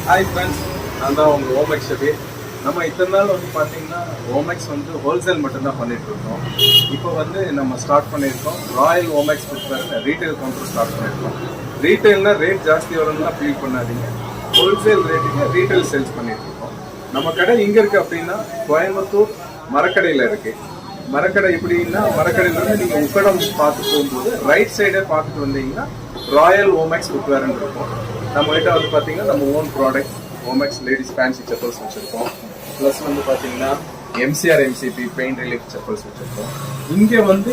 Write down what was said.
Hi friends, நான் தான் உங்கள் ஓமெக்ஸ் ஷபீர். நம்ம இத்தனை நாள் வந்து பார்த்தீங்கன்னா ஓமெக்ஸ் வந்து ஹோல்சேல் மட்டும்தான் பண்ணிட்டு இருக்கோம். இப்போ வந்து நம்ம ஸ்டார்ட் பண்ணியிருக்கோம் royal Omex footwear retail counter start பண்ணியிருக்கோம். ரீட்டைல்னா ரேட் ஜாஸ்தி வரும்னா ஃபீல் பண்ணாதீங்க, ஹோல்சேல் ரேட்டுக்கு ரீட்டைல் சேல்ஸ் பண்ணிட்டு இருக்கோம். நம்ம கடை எங்கே இருக்குது அப்படின்னா கோயம்புத்தூர் மரக்கடையில் இருக்குது. மரக்கடை எப்படின்னா மரக்கடையிலேருந்து நீங்கள் உக்கடம் பார்த்து போகும்போது ரைட் சைடே பார்த்துட்டு வந்தீங்கன்னா ராயல் ஓமெக்ஸ் ஃபுட்வேர்னு இருக்கும். நம்ம கிட்ட வந்து பார்த்தீங்கன்னா நம்ம own product Omex ladies fancy chappals வச்சுருக்கோம். ப்ளஸ் வந்து பார்த்தீங்கன்னா MCR MCP pain relief chappals வச்சுருக்கோம். இங்கே வந்து